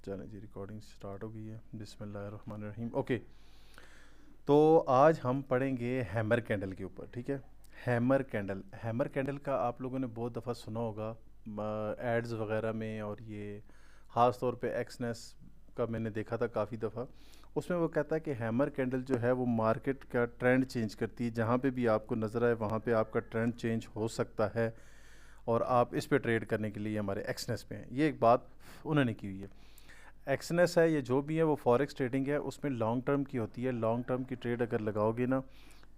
चलें जी, recording start हो गई है। बिस्मिल्लाहिर्रहमानिर्रहीम। ओके, तो आज हम पढ़ेंगे हैमर कैंडल के ऊपर। ठीक है, हैमर कैंडल। हैमर कैंडल का आप लोगों ने बहुत दफ़ा सुना होगा एड्स वगैरह में, और ये ख़ास तौर पे एक्सनेस का मैंने देखा था काफ़ी दफ़ा। उसमें वो कहता है कि हैमर कैंडल जो है वो मार्केट का ट्रेंड चेंज करती है। जहाँ पे भी आपको नज़र आए वहाँ पे आपका ट्रेंड चेंज हो सकता है और आप इस पे ट्रेड करने के लिए हमारे एक्सनेस पे हैं। ये एक बात उन्होंने की हुई है। एक्सनेस है, ये जो भी है वो फॉरेक्स ट्रेडिंग है, उसमें लॉन्ग टर्म की होती है। लॉन्ग टर्म की ट्रेड अगर लगाओगे ना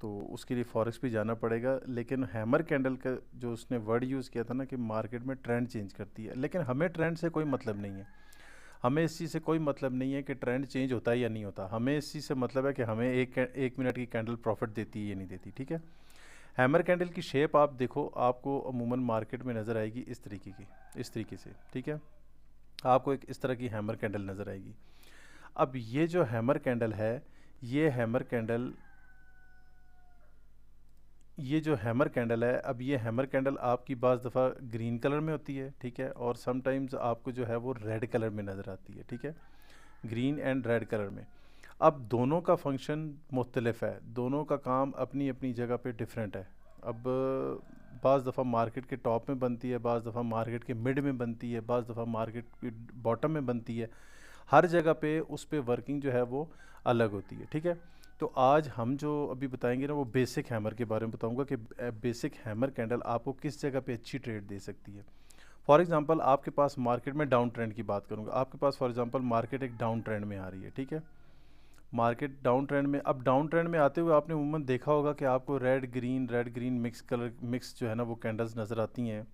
तो उसके लिए फॉरेक्स भी जाना पड़ेगा। लेकिन हैमर कैंडल का जो उसने वर्ड यूज़ किया था ना कि मार्केट में ट्रेंड चेंज करती है, लेकिन हमें ट्रेंड से कोई मतलब नहीं है। हमें इस चीज़ से कोई मतलब नहीं है कि ट्रेंड चेंज होता है या नहीं होता। हमें इस चीज़ से मतलब है कि हमें एक मिनट की कैंडल प्रॉफिट देती है या नहीं देती। ठीक है, हैमर कैंडल की शेप आप देखो, आपको अमूमन मार्केट में नज़र आएगी इस तरीके की, इस तरीके से। ठीक है, आपको एक इस तरह की हैमर कैंडल नज़र आएगी। अब ये जो हैमर कैंडल है, ये हैमर कैंडल ये जो हैमर कैंडल है, अब ये हैमर कैंडल आपकी बाज़ दफ़ा ग्रीन कलर में होती है। ठीक है, और समटाइम्स आपको जो है वो रेड कलर में नज़र आती है। ठीक है, ग्रीन एंड रेड कलर में। अब दोनों का फंक्शन मुख्तलिफ है, दोनों का काम अपनी अपनी जगह पे डिफरेंट है। अब बाज़ दफ़ा मार्केट के टॉप में बनती है, बाज़ दफ़ा मार्केट के मिड में बनती है, बाज़ दफ़ा मार्केट के बॉटम में बनती है। हर जगह पे उस पे वर्किंग जो है वो अलग होती है। ठीक है, तो आज हम जो अभी बताएंगे ना वो बेसिक हैमर के बारे में बताऊंगा कि बेसिक हैमर कैंडल आपको किस जगह पे अच्छी ट्रेड दे सकती है। फॉर एग्जांपल आपके पास मार्केट में डाउन ट्रेंड की बात करूंगा। आपके पास फॉर एग्जांपल मार्केट एक डाउन ट्रेंड में आ रही है। ठीक है, मार्केट डाउन ट्रेंड में, अब डाउन ट्रेंड में आते हुए आपने उमूमन देखा होगा कि आपको red green mix colour mix जो है ना वो कैंडल्स नज़र आती हैं।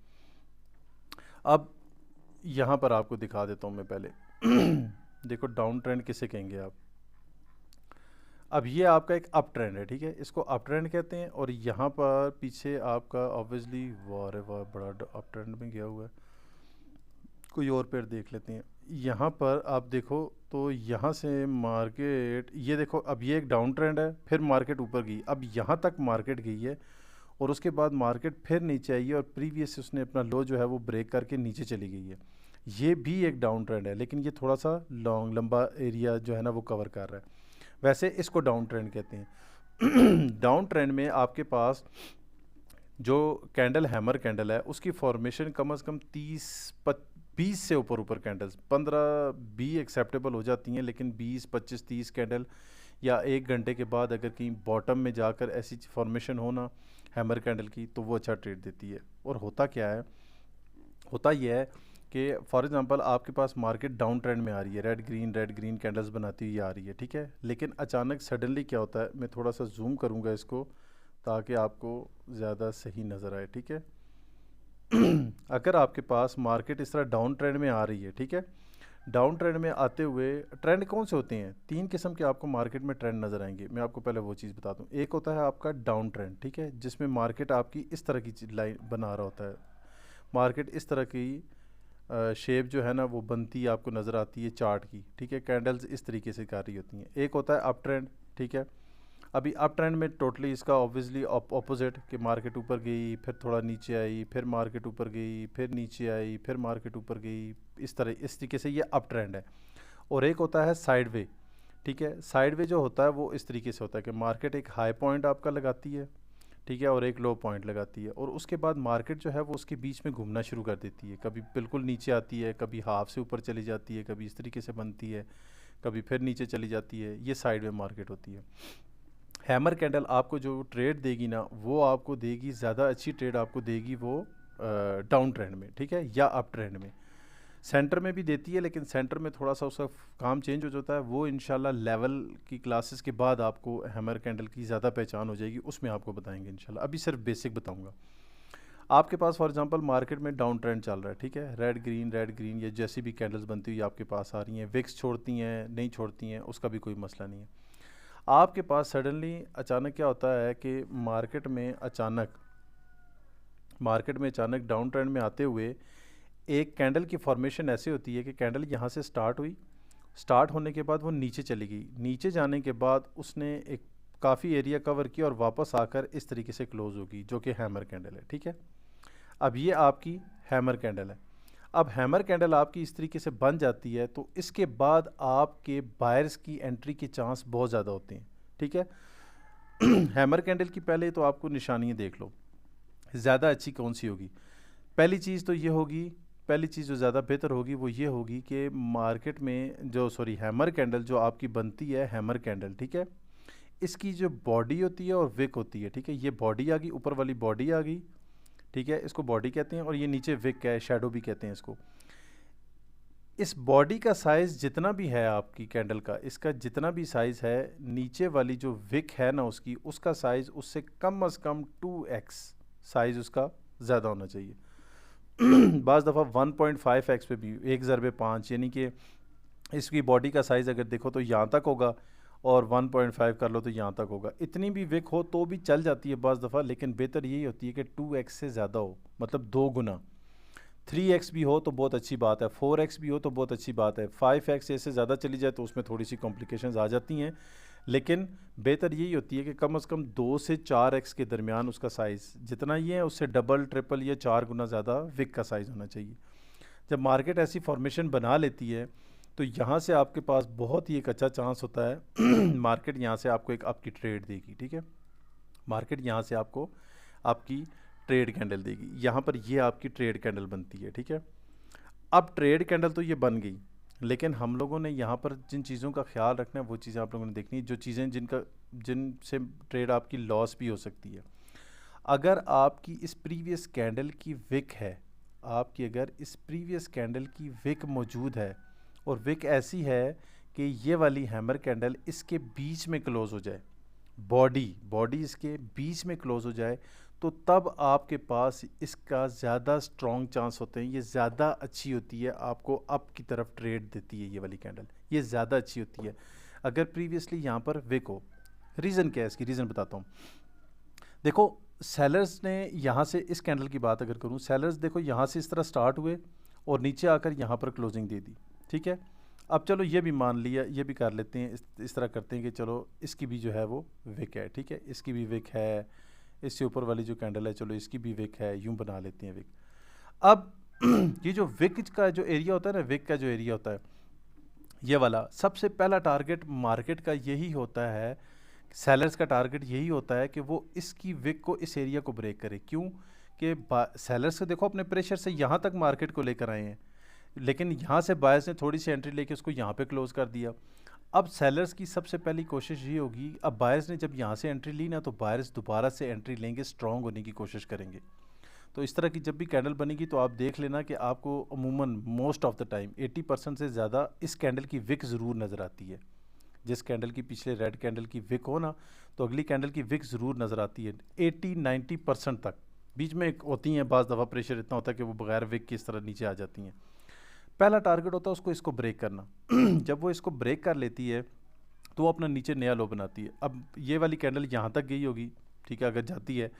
अब यहाँ पर आपको दिखा देता हूँ मैं पहले देखो डाउन ट्रेंड किसे कहेंगे आप। अब ये आपका एक अप ट्रेंड है। ठीक है, इसको अप ट्रेंड कहते हैं। और यहाँ पर पीछे आपका ऑब्वियसली वाह रे वाह बड़ा अप ट्रेंड में गया हुआ है। कोई और पेड़ देख लेते हैं। यहाँ पर आप देखो तो यहाँ से मार्केट, ये देखो अब ये एक डाउन ट्रेंड है, फिर मार्केट ऊपर गई, अब यहाँ तक मार्केट गई है और उसके बाद मार्केट फिर नीचे आई है और प्रीवियस उसने अपना लो जो है वो ब्रेक करके नीचे चली गई है। ये भी एक डाउन ट्रेंड है, लेकिन ये थोड़ा सा लंबा एरिया जो है ना वो कवर कर रहा है। वैसे इसको डाउन ट्रेंड कहते हैं। डाउन ट्रेंड में आपके पास जो कैंडल हैमर कैंडल है उसकी फॉर्मेशन कम से कम 20 से ऊपर ऊपर कैंडल्स, 15-20 एक्सेप्टेबल हो जाती हैं, लेकिन 20-25-30 कैंडल या एक घंटे के बाद अगर कहीं बॉटम में जाकर ऐसी फॉर्मेशन हो ना हैमर कैंडल की तो वो अच्छा ट्रेड देती है। और होता क्या है, होता यह है कि फॉर एग्जांपल आपके पास मार्केट डाउन ट्रेंड में आ रही है, रेड ग्रीन कैंडल्स बनाती हुई आ रही है। ठीक है, लेकिन अचानक सडनली क्या होता है, मैं थोड़ा सा जूम करूँगा इसको ताकि आपको ज़्यादा सही नज़र आए। ठीक है, अगर आपके पास मार्केट इस तरह डाउन ट्रेंड में आ रही है, ठीक है, डाउन ट्रेंड में आते हुए ट्रेंड कौन से होते हैं, 3 किस्म के आपको मार्केट में ट्रेंड नज़र आएंगे। मैं आपको पहले वो चीज़ बता दूं। एक होता है आपका डाउन ट्रेंड, ठीक है, जिसमें मार्केट आपकी इस तरह की लाइन बना रहा होता है। मार्केट इस तरह की शेप जो है ना वो बनती आपको नज़र आती है चार्ट की। ठीक है, कैंडल्स इस तरीके से कर रही होती हैं। एक होता है अप ट्रेंड। ठीक है, अभी अप ट्रेंड में टोटली इसका ऑब्वियसली ऑपोजिट कि मार्केट ऊपर गई, फिर थोड़ा नीचे आई, फिर मार्केट ऊपर गई, फिर नीचे आई, फिर मार्केट ऊपर गई, इस तरीके से ये अप ट्रेंड है। और एक होता है साइड वे। ठीक है, साइड वे जो होता है वो इस तरीके से होता है कि मार्केट एक हाई पॉइंट आपका लगाती है, ठीक है, और एक लो पॉइंट लगाती है, और उसके बाद मार्केट जो है वो उसके बीच में घूमना शुरू कर देती है। कभी बिल्कुल नीचे आती है, कभी हाफ से ऊपर चली जाती है, कभी इस तरीके से बनती है, कभी फिर नीचे चली जाती है। ये साइड वे मार्केट होती है। हैमर कैंडल आपको जो ट्रेड देगी ना वो आपको देगी, ज़्यादा अच्छी ट्रेड आपको देगी वो डाउन ट्रेंड में, ठीक है, या अप ट्रेंड में। सेंटर में भी देती है, लेकिन सेंटर में थोड़ा सा उसका काम चेंज हो जाता है। वो इंशाल्लाह लेवल की क्लासेस के बाद आपको हैमर कैंडल की ज़्यादा पहचान हो जाएगी, उसमें आपको बताएंगे इंशाल्लाह। अभी सिर्फ बेसिक बताऊंगा। आपके पास फॉर एग्जांपल मार्केट में डाउन ट्रेंड चल रहा है, ठीक है, रेड ग्रीन ये जैसी भी कैंडल्स बनती हुई आपके पास आ रही हैं, विक्स छोड़ती हैं नहीं छोड़ती हैं उसका भी कोई मसला नहीं है। आपके पास सडनली अचानक क्या होता है कि मार्केट में अचानक डाउन ट्रेंड में आते हुए एक कैंडल की फॉर्मेशन ऐसी होती है कि कैंडल यहाँ से स्टार्ट हुई, स्टार्ट होने के बाद वो नीचे चली गई, नीचे जाने के बाद उसने एक काफ़ी एरिया कवर किया और वापस आकर इस तरीके से क्लोज होगी, जो कि हैमर कैंडल है। ठीक है, अब ये आपकी हैमर कैंडल है। अब हैमर कैंडल आपकी इस तरीके से बन जाती है तो इसके बाद आपके बायर्स की एंट्री के चांस बहुत ज़्यादा होते हैं, ठीक है। हैमर कैंडल की पहले तो आपको निशानियाँ देख लो, ज़्यादा अच्छी कौन सी होगी। पहली चीज़ तो ये होगी, पहली चीज़ जो ज़्यादा बेहतर होगी वो ये होगी कि मार्केट में जो हैमर कैंडल जो आपकी बनती है, हैमर कैंडल, ठीक है, इसकी जो बॉडी होती है और विक होती है, ठीक है, ये बॉडी आ गई, ऊपर वाली बॉडी आ गई, ठीक है, इसको बॉडी कहते हैं, और ये नीचे विक है, शैडो भी कहते हैं इसको। इस बॉडी का साइज़ जितना भी है आपकी कैंडल का, इसका जितना भी साइज़ है, नीचे वाली जो विक है ना उसकी, उसका साइज़ उससे कम अज़ कम 2x साइज़ उसका ज़्यादा होना चाहिए। बाज़ दफ़ा 1.5x पे भी, 1 ज़रबे 5, यानी कि इसकी बॉडी का साइज़ अगर देखो तो यहाँ तक होगा, और 1.5 कर लो तो यहाँ तक होगा। इतनी भी विक हो तो भी चल जाती है बाज़ दफ़ा, लेकिन बेहतर यही होती है कि 2x से ज़्यादा हो, मतलब 2 गुना। 3x भी हो तो बहुत अच्छी बात है, 4x भी हो तो बहुत अच्छी बात है, 5x से ज़्यादा चली जाए तो उसमें थोड़ी सी कॉम्प्लिकेशंस आ जाती हैं, लेकिन बेहतर यही होती है कि कम से कम 2 से 4x के दरमियान उसका साइज़ जितना ही है उससे डबल, ट्रिपल या 4 गुना ज़्यादा विक का साइज़ होना चाहिए। जब मार्केट ऐसी फॉर्मेशन बना लेती है तो यहाँ से आपके पास बहुत ही एक अच्छा चांस होता है मार्केट यहाँ से आपको एक आपकी ट्रेड देगी, ठीक है, मार्केट यहाँ से आपको आपकी ट्रेड कैंडल देगी। यहाँ पर ये आपकी ट्रेड कैंडल बनती है, ठीक है। अब ट्रेड कैंडल तो ये बन गई, लेकिन हम लोगों ने यहाँ पर जिन चीज़ों का ख्याल रखना है वो चीज़ें आप लोगों ने देखनी है, जो चीज़ें जिनसे ट्रेड आपकी लॉस भी हो सकती है। अगर आपकी इस प्रीवियस कैंडल की विक है, आपकी अगर इस प्रीवियस कैंडल की विक मौजूद है और विक ऐसी है कि ये वाली हैमर कैंडल इसके बीच में क्लोज हो जाए, बॉडी इसके बीच में क्लोज हो जाए, तो तब आपके पास इसका ज़्यादा स्ट्रॉन्ग चांस होते हैं, ये ज़्यादा अच्छी होती है, आपको अप की तरफ ट्रेड देती है ये वाली कैंडल, ये ज़्यादा अच्छी होती है अगर प्रीवियसली यहाँ पर विक हो। रीज़न क्या है इसकी, रीज़न बताता हूँ। देखो सेलर्स ने यहाँ से, इस कैंडल की बात अगर करूँ, सेलर्स देखो यहाँ से इस तरह स्टार्ट हुए और नीचे आकर यहाँ पर क्लोजिंग दे दी, ठीक है। अब चलो ये भी मान लिया, ये भी कर लेते हैं, इस तरह करते हैं कि चलो इसकी भी जो है वो विक है, ठीक है, इसकी भी विक है, इससे ऊपर वाली जो कैंडल है चलो इसकी भी विक है, यूं बना लेते हैं विक। अब ये जो विक का जो एरिया होता है ना, विक का जो एरिया होता है ये वाला, सबसे पहला टारगेट मार्केट का यही होता है, सेलर्स का टारगेट यही होता है कि वो इसकी विक को, इस एरिया को ब्रेक करे। क्यों कि सेलर्स को देखो अपने प्रेशर से यहाँ तक मार्केट को लेकर आए हैं, लेकिन यहाँ से बायर्स ने थोड़ी सी एंट्री लेके उसको यहाँ पे क्लोज कर दिया। अब सेलर्स की सबसे पहली कोशिश ये होगी, अब बायर्स ने जब यहाँ से एंट्री ली ना तो बायर्स दोबारा से एंट्री लेंगे, स्ट्रॉन्ग होने की कोशिश करेंगे। तो इस तरह की जब भी कैंडल बनेगी तो आप देख लेना कि आपको अमूमन मोस्ट ऑफ द टाइम 80% से ज़्यादा इस कैंडल की विक ज़रूर नज़र आती है। जिस कैंडल की पिछले रेड कैंडल की विक हो ना तो अगली कैंडल की विक ज़रूर नज़र आती है 80-90% तक। बीच में एक होती हैं बाज़ दफ़ा प्रेशर इतना होता है कि वो बगैर विक की इस तरह नीचे आ जाती हैं। पहला टारगेट होता है उसको इसको ब्रेक करना। जब वो इसको ब्रेक कर लेती है तो वो अपना नीचे नया लो बनाती है। अब ये वाली कैंडल यहाँ तक गई होगी, ठीक है, अगर जाती है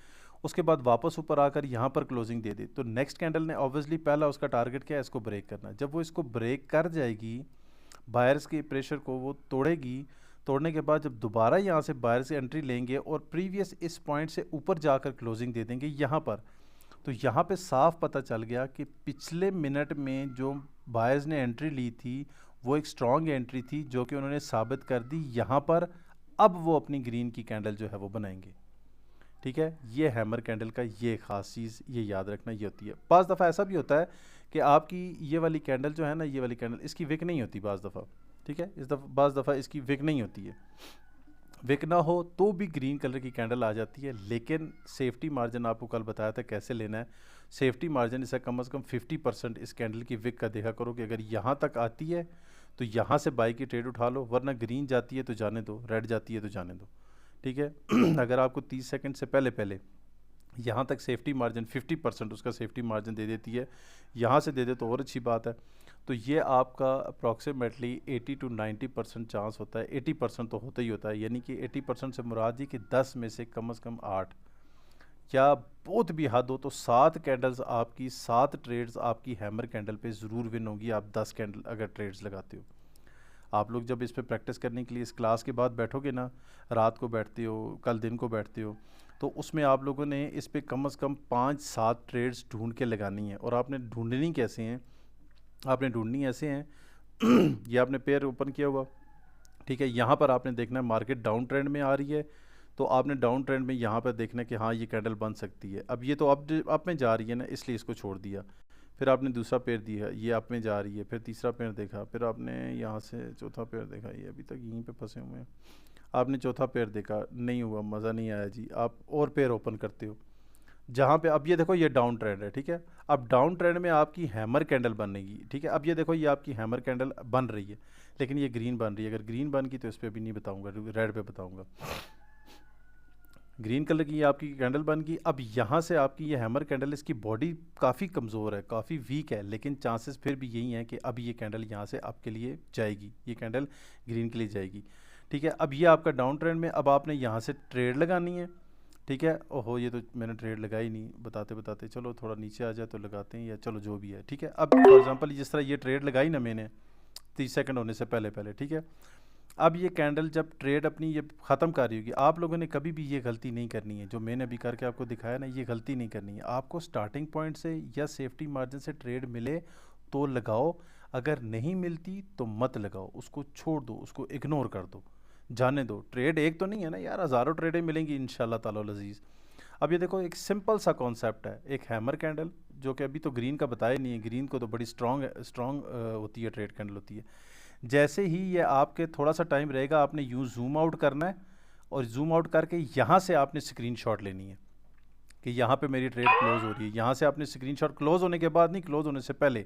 उसके बाद वापस ऊपर आकर यहाँ पर क्लोजिंग दे दे तो नेक्स्ट कैंडल ने ऑब्वियसली पहला उसका टारगेट क्या है, इसको ब्रेक करना। जब वो इसको ब्रेक कर जाएगी, बायर्स के प्रेशर को वो तोड़ेगी, तोड़ने के बाद जब दोबारा यहाँ से बायर से एंट्री लेंगे और प्रीवियस इस पॉइंट से ऊपर जाकर क्लोजिंग दे देंगे यहाँ पर, तो यहाँ पे साफ पता चल गया कि पिछले मिनट में जो बायर्स ने एंट्री ली थी वो एक स्ट्रॉन्ग एंट्री थी जो कि उन्होंने साबित कर दी यहाँ पर। अब वो अपनी ग्रीन की कैंडल जो है वो बनाएंगे, ठीक है। ये हैमर कैंडल का ये ख़ास चीज़ ये याद रखना ये होती है। बाज़ दफ़ा ऐसा भी होता है कि आपकी ये वाली कैंडल जो है ना, ये वाली कैंडल इसकी विक नहीं होती बाज़ दफ़ा, ठीक है, बाज़ दफ़ा इसकी विक नहीं होती है, विक ना हो तो भी ग्रीन कलर की कैंडल आ जाती है। लेकिन सेफ्टी मार्जिन आपको कल बताया था कैसे लेना है, सेफ्टी मार्जिन इसे कम से कम 50% इस कैंडल की विक का देखा करो कि अगर यहाँ तक आती है तो यहाँ से बाई की ट्रेड उठा लो, वरना ग्रीन जाती है तो जाने दो, रेड जाती है तो जाने दो, ठीक है। अगर आपको 30 सेकंड से पहले पहले यहाँ तक सेफ्टी मार्जिन 50% उसका सेफ्टी मार्जिन दे देती है, यहाँ से दे दे तो और अच्छी बात है। तो ये आपका अप्रॉक्सीमेटली 80 to 90% चांस होता है, 80% तो होता ही होता है, यानी कि 80% से मुराद ही कि 10 में से कम 8 या बहुत भी हद हो तो 7 कैंडल्स आपकी, 7 ट्रेड्स आपकी हैमर कैंडल पे ज़रूर विन होगी। आप 10 कैंडल अगर ट्रेड्स लगाते हो, आप लोग जब इस पे प्रैक्टिस करने के लिए इस क्लास के बाद बैठोगे ना, रात को बैठते हो, कल दिन को बैठते हो, तो उसमें आप लोगों ने इस पे कम से कम 5-7 ट्रेड्स ढूंढ के लगानी है। और आपने ढूंढनी कैसे हैं आपने ढूंढनी ऐसे हैं ये आपने पेयर ओपन किया हुआ, ठीक है। यहाँ पर आपने देखना है मार्केट डाउन ट्रेंड में आ रही है, तो आपने डाउन ट्रेंड में यहाँ पर देखना है कि हाँ ये कैंडल बन सकती है। अब ये तो अप में जा रही है ना, इसलिए इसको छोड़ दिया। फिर आपने दूसरा पेयर दिया, ये अप में जा रही है, फिर तीसरा पेयर देखा, फिर आपने यहाँ से चौथा पेयर देखा, ये अभी तक यहीं पे फंसे हुए हैं। आपने चौथा पेयर देखा, नहीं हुआ, मज़ा नहीं आया जी, आप और पेयर ओपन करते हो जहाँ पे, अब ये देखो ये डाउन ट्रेंड है, ठीक है। अब डाउन ट्रेंड में आपकी हैमर कैंडल बनेगी, ठीक है। अब ये देखो ये आपकी हैमर कैंडल बन रही है, लेकिन ये ग्रीन बन रही है। अगर ग्रीन बन गई तो इस पर भी नहीं बताऊंगा, रेड पे बताऊंगा। ग्रीन कलर की ये आपकी कैंडल बन गई। अब यहाँ से आपकी ये हैमर कैंडल, इसकी बॉडी काफ़ी कमज़ोर है, काफ़ी वीक है, लेकिन चांसेस फिर भी यही हैं कि अब ये कैंडल यहाँ से आपके लिए जाएगी, ये कैंडल ग्रीन के लिए जाएगी, ठीक है। अब ये आपका डाउन ट्रेंड में, अब आपने यहाँ से ट्रेड लगानी है, ठीक है। ओहो ये तो मैंने ट्रेड लगाई नहीं बताते बताते, चलो थोड़ा नीचे आ जाए तो लगाते हैं, या चलो जो भी है, ठीक है। अब फॉर एग्जांपल जिस तरह ये ट्रेड लगाई ना मैंने 30 सेकंड होने से पहले पहले, ठीक है। अब ये कैंडल जब ट्रेड अपनी ये ख़त्म कर रही होगी, आप लोगों ने कभी भी ये गलती नहीं करनी है जो मैंने अभी करके आपको दिखाया ना, ये गलती नहीं करनी है। आपको स्टार्टिंग पॉइंट से या सेफ्टी मार्जिन से ट्रेड मिले तो लगाओ, अगर नहीं मिलती तो मत लगाओ, उसको छोड़ दो, उसको इग्नोर कर दो, जाने दो। ट्रेड एक तो नहीं है ना यार, हज़ारों ट्रेडें मिलेंगी इंशाल्लाह ताला अज़ीज़। अब ये देखो एक सिंपल सा कॉन्सेप्ट है, एक हैमर कैंडल जो कि अभी तो ग्रीन का बताया नहीं है, ग्रीन को तो बड़ी स्ट्रॉन्ग होती है, ट्रेड कैंडल होती है। जैसे ही ये आपके थोड़ा सा टाइम रहेगा, आपने यूँ जूम आउट करना है, और जूम आउट करके यहाँ से आपने स्क्रीनशॉट लेनी है कि यहाँ पे मेरी ट्रेड क्लोज हो रही है। यहाँ से आपने स्क्रीनशॉट क्लोज होने के बाद नहीं, क्लोज होने से पहले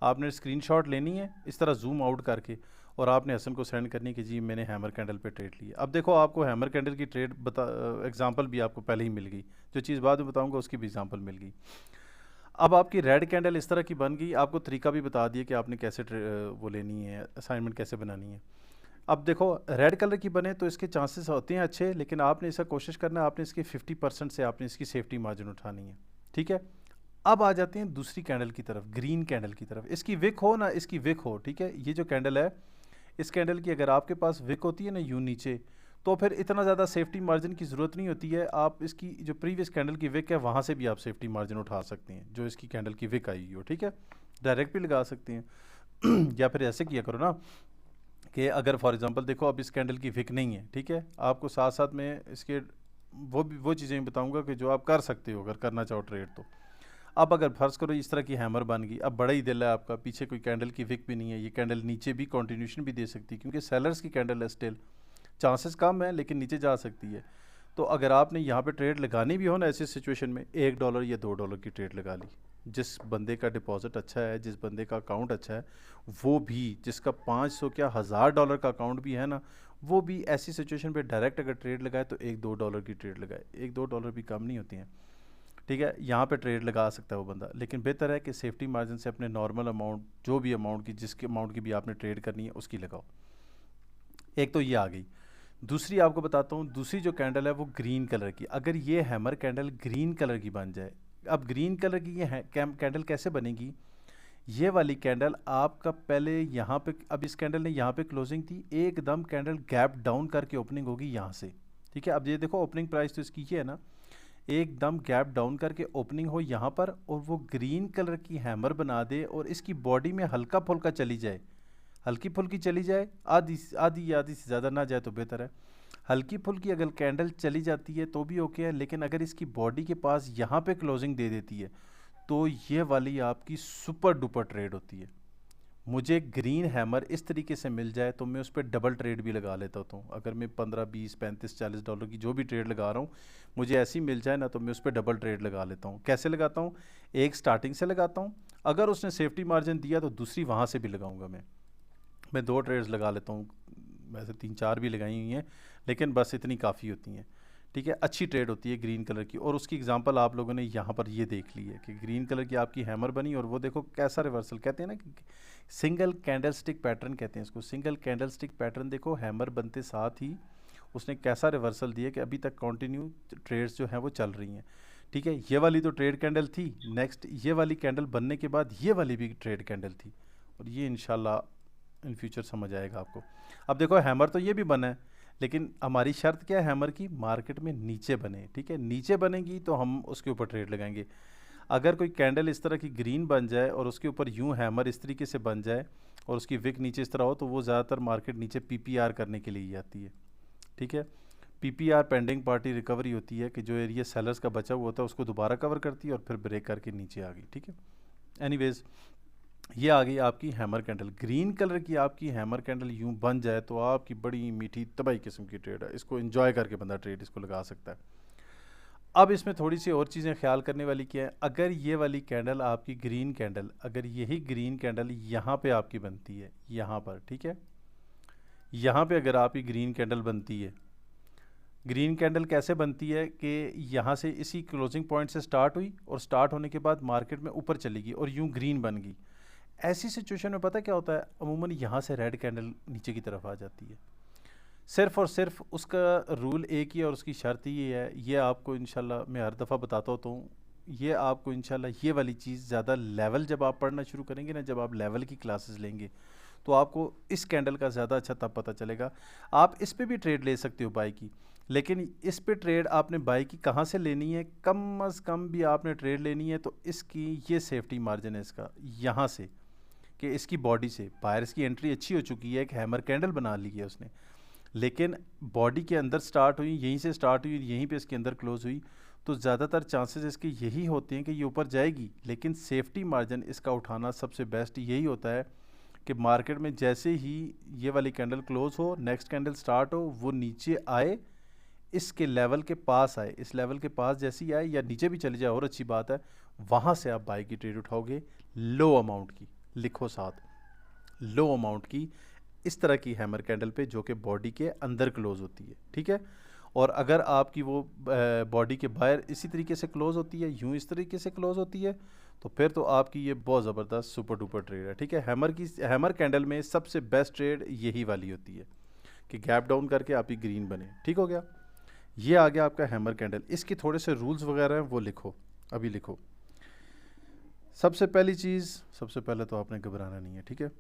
आपने स्क्रीनशॉट लेनी है, इस तरह जूम आउट करके, और आपने हसन को सेंड करनी कि जी मैंने हैमर कैंडल पे ट्रेड ली है। अब देखो आपको हैमर कैंडल की ट्रेड एग्जांपल भी आपको पहले ही मिल गई, जो चीज़ बाद में बताऊंगा उसकी भी एग्जांपल मिल गई। अब आपकी रेड कैंडल इस तरह की बन गई, आपको तरीका भी बता दिया कि आपने कैसे वो लेनी है, असाइनमेंट कैसे बनानी है। अब देखो रेड कलर की बने तो इसके चांसेस होते हैं अच्छे, लेकिन आपने इसका कोशिश करना है, आपने इसके 50% से आपने इसकी सेफ्टी मार्जिन उठानी है, ठीक है। अब आ जाते हैं दूसरी कैंडल की तरफ, ग्रीन कैंडल की तरफ। इसकी विक हो ना, इसकी विक हो, ठीक है। ये जो कैंडल है, इस कैंडल की अगर आपके पास विक होती है ना यूँ नीचे, तो फिर इतना ज़्यादा सेफ्टी मार्जिन की ज़रूरत नहीं होती है। आप इसकी जो प्रीवियस कैंडल की विक है वहाँ से भी आप सेफ्टी मार्जिन उठा सकते हैं, जो इसकी कैंडल की विक आई हो, ठीक है। डायरेक्ट भी लगा सकते हैं या फिर ऐसे किया करो ना कि अगर फॉर एग्जांपल देखो अब इस कैंडल की विक नहीं है, ठीक है, आपको साथ साथ में इसके वो चीज़ें बताऊँगा कि जो आप कर सकते हो अगर करना चाहो ट्रेड तो। अब अगर फर्ज करो इस तरह की हैमर बन गई, अब बड़ा ही दिल है आपका, पीछे कोई कैंडल की विक भी नहीं है, ये कैंडल नीचे भी कंटिन्यूशन भी दे सकती है, क्योंकि सेलर्स की कैंडल है स्टिल, चांसेस कम है लेकिन नीचे जा सकती है। तो अगर आपने यहाँ पे ट्रेड लगानी भी हो ना ऐसी सिचुएशन में, $1 या $2 की ट्रेड लगा ली, जिस बंदे का डिपॉजिट अच्छा है, जिस बंदे का अकाउंट अच्छा है, वो भी जिसका 500 क्या $1000 का अकाउंट भी है ना, वो भी ऐसी सिचुएशन पे डायरेक्ट अगर ट्रेड लगाए तो $1-2 की ट्रेड लगाए, $1-2 भी कम नहीं होती हैं, ठीक है। यहाँ पे ट्रेड लगा सकता है वो बंदा, लेकिन बेहतर है कि सेफ्टी मार्जिन से अपने नॉर्मल अमाउंट, जो भी अमाउंट की, जिसके अमाउंट की भी आपने ट्रेड करनी है उसकी लगाओ। एक तो ये आ गई। दूसरी आपको बताता हूँ, दूसरी जो कैंडल है वो ग्रीन कलर की, अगर ये हैमर कैंडल ग्रीन कलर की बन जाए, अब ग्रीन कलर की ये कैंडल कैसे बनेगी, ये वाली कैंडल आपका पहले यहाँ पे, अब इस कैंडल ने यहाँ पे क्लोजिंग थी, एकदम कैंडल गैप डाउन करके ओपनिंग होगी यहाँ से, ठीक है। अब ये देखो ओपनिंग प्राइस तो इसकी ये है ना, एकदम गैप डाउन करके ओपनिंग हो यहाँ पर, और वो ग्रीन कलर की हैमर बना दे, और इसकी बॉडी में हल्का फुल्का चली जाए, हल्की फुल्की चली जाए, आधी आधी से ज़्यादा ना जाए तो बेहतर है। हल्की फुल्की अगर कैंडल चली जाती है तो भी ओके है, लेकिन अगर इसकी बॉडी के पास यहाँ पे क्लोजिंग दे देती है तो ये वाली आपकी सुपर डुपर ट्रेड होती है। मुझे ग्रीन हैमर इस तरीके से मिल जाए तो मैं उस पर डबल ट्रेड भी लगा लेता हूँ। अगर मैं 15, 20, 35, $40 की जो भी ट्रेड लगा रहा हूँ, मुझे ऐसी मिल जाए ना तो मैं उस पर डबल ट्रेड लगा लेता हूँ। कैसे लगाता हूँ, एक स्टार्टिंग से लगाता हूँ, अगर उसने सेफ्टी मार्जिन दिया तो दूसरी वहाँ से भी लगाऊंगा। मैं 2 ट्रेड्स लगा लेता हूँ, वैसे 3-4 भी लगाई हुई हैं, लेकिन बस इतनी काफ़ी होती हैं, ठीक है। अच्छी ट्रेड होती है ग्रीन कलर की, और उसकी एग्जांपल आप लोगों ने यहाँ पर ये देख ली है कि ग्रीन कलर की आपकी हैमर बनी, और वो देखो कैसा रिवर्सल, कहते हैं ना सिंगल कैंडल स्टिक पैटर्न कहते हैं इसको, सिंगल कैंडल स्टिक पैटर्न। देखो हैमर बनते साथ ही उसने कैसा रिवर्सल दिया कि अभी तक कंटिन्यू ट्रेड्स जो हैं वो चल रही हैं, ठीक है। ये वाली तो ट्रेड कैंडल थी, नेक्स्ट ये वाली कैंडल बनने के बाद ये वाली भी ट्रेड कैंडल थी, और ये इंशाल्लाह इन फ्यूचर समझ आएगा आपको। अब देखो हैमर तो ये भी बना है, लेकिन हमारी शर्त क्या है हैमर की, मार्केट में नीचे बने, ठीक है। नीचे बनेगी तो हम उसके ऊपर ट्रेड लगाएंगे। अगर कोई कैंडल इस तरह की ग्रीन बन जाए और उसके ऊपर यूं हैमर इस तरीके से बन जाए और उसकी विक नीचे इस तरह हो, तो वो ज़्यादातर मार्केट नीचे पीपीआर करने के लिए ही आती है, ठीक है। पीपीआर पेंडिंग पार्टी रिकवरी होती है कि जो एरिया सेलर्स का बचा हुआ होता है उसको दोबारा कवर करती है और फिर ब्रेक करके नीचे आ गई, ठीक है। एनीवेज, ये आ गई आपकी हैमर कैंडल। ग्रीन कलर की आपकी हैमर कैंडल यूं बन जाए तो आपकी बड़ी मीठी तबाही किस्म की ट्रेड है, इसको एंजॉय करके बंदा ट्रेड इसको लगा सकता है। अब इसमें थोड़ी सी और चीज़ें ख्याल करने वाली क्या है, अगर ये वाली कैंडल आपकी ग्रीन कैंडल, अगर यही ग्रीन कैंडल यहाँ पे आपकी बनती है, यहाँ पर, ठीक है, यहाँ पे अगर आपकी ग्रीन कैंडल बनती है, ग्रीन कैंडल कैसे बनती है कि यहाँ से इसी क्लोजिंग पॉइंट से स्टार्ट हुई और स्टार्ट होने के बाद मार्केट में ऊपर चली गई और यूं ग्रीन बन गई। ऐसी सिचुएशन में पता क्या होता है, अमूमन यहाँ से रेड कैंडल नीचे की तरफ आ जाती है। सिर्फ और सिर्फ उसका रूल एक ही है और उसकी शर्त ये है, ये आपको इंशाल्लाह मैं हर दफ़ा बताता होता हूँ, ये आपको इंशाल्लाह ये वाली चीज़ ज़्यादा लेवल जब आप पढ़ना शुरू करेंगे ना, जब आप लेवल की क्लासेस लेंगे तो आपको इस कैंडल का ज़्यादा अच्छा तब पता चलेगा। आप इस पे भी ट्रेड ले सकते हो बाई की, लेकिन इस पे ट्रेड आपने बाई की कहाँ से लेनी है, कम अज़ कम भी आपने ट्रेड लेनी है तो इसकी ये सेफ्टी मार्जिन है इसका यहाँ से, कि इसकी बॉडी से बायर्स की एंट्री अच्छी हो चुकी है, एक हैमर कैंडल बना ली है उसने, लेकिन बॉडी के अंदर स्टार्ट हुई, यहीं से स्टार्ट हुई, यहीं पे इसके अंदर क्लोज हुई, तो ज़्यादातर चांसेस इसके यही होते हैं कि ये ऊपर जाएगी, लेकिन सेफ्टी मार्जिन इसका उठाना सबसे बेस्ट यही होता है कि मार्केट में जैसे ही ये वाली कैंडल क्लोज हो, नेक्स्ट कैंडल स्टार्ट हो, वो नीचे आए, इसके लेवल के पास आए, इस लेवल के पास जैसे ही आए या नीचे भी चले जाए और अच्छी बात है, वहाँ से आप बाई की ट्रेड उठाओगे लो अमाउंट की, लिखो साथ, लो अमाउंट की, इस तरह की हैमर कैंडल पे जो कि बॉडी के अंदर क्लोज होती है, ठीक है। और अगर आपकी वो बॉडी के बाहर इसी तरीके से क्लोज होती है, यूं इस तरीके से क्लोज होती है, तो फिर तो आपकी ये बहुत ज़बरदस्त सुपर डुपर ट्रेड है, ठीक है। हैमर कैंडल में सबसे बेस्ट ट्रेड यही वाली होती है कि गैप डाउन करके आपकी ग्रीन बने, ठीक हो गया। ये आ गया आपका हैमर कैंडल। इसके थोड़े से रूल्स वगैरह हैं वो लिखो, अभी लिखो। सबसे पहली चीज़, सबसे पहले तो आपने घबराना नहीं है, ठीक है।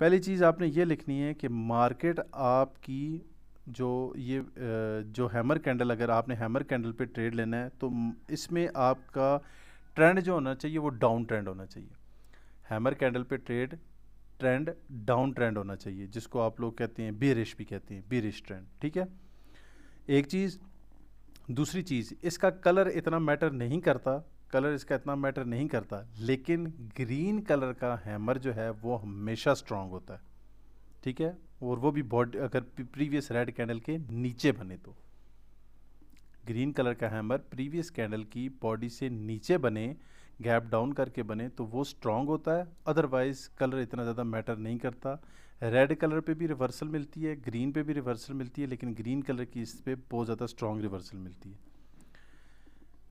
पहली चीज़ आपने ये लिखनी है कि मार्केट आपकी जो हैमर कैंडल, अगर आपने हैमर कैंडल पे ट्रेड लेना है तो इसमें आपका ट्रेंड जो होना चाहिए वो डाउन ट्रेंड होना चाहिए। हैमर कैंडल पे ट्रेंड डाउन ट्रेंड होना चाहिए, जिसको आप लोग कहते हैं बेरिश भी कहते हैं, बेरिश ट्रेंड, ठीक है। एक चीज़। दूसरी चीज़, इसका कलर इतना मैटर नहीं करता, कलर इसका इतना मैटर नहीं करता, लेकिन ग्रीन कलर का हैमर जो है वो हमेशा स्ट्रांग होता है, ठीक है। और वो भी बॉडी अगर प्रीवियस रेड कैंडल के नीचे बने तो, ग्रीन कलर का हैमर प्रीवियस कैंडल की बॉडी से नीचे बने, गैप डाउन करके बने, तो वो स्ट्रांग होता है। अदरवाइज कलर इतना ज़्यादा मैटर नहीं करता। रेड कलर पे भी रिवर्सल मिलती है, ग्रीन पे भी रिवर्सल मिलती है, लेकिन ग्रीन कलर की इस पर बहुत ज़्यादा स्ट्रांग रिवर्सल मिलती है।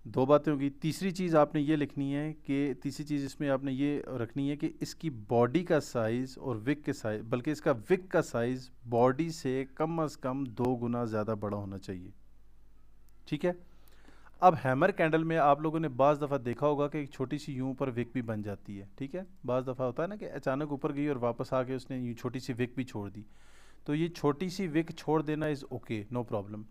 दो बातें होगी। तीसरी चीज़ आपने ये लिखनी है कि तीसरी चीज़ इसमें आपने ये रखनी है कि इसकी बॉडी का साइज़ और विक के साइज़, बल्कि इसका विक का साइज़ बॉडी से कम अज़ कम 2 गुना ज़्यादा बड़ा होना चाहिए, ठीक है। अब हैमर कैंडल में आप लोगों ने बाज़ दफ़ा देखा होगा कि एक छोटी सी यूं ऊपर विक भी बन जाती है, ठीक है। बाज़ दफ़ा होता है ना कि अचानक ऊपर गई और वापस आके उसने यूँ छोटी सी विक भी छोड़ दी, तो ये छोटी सी विक छोड़ देना इज़ ओके, नो प्रॉब्लम।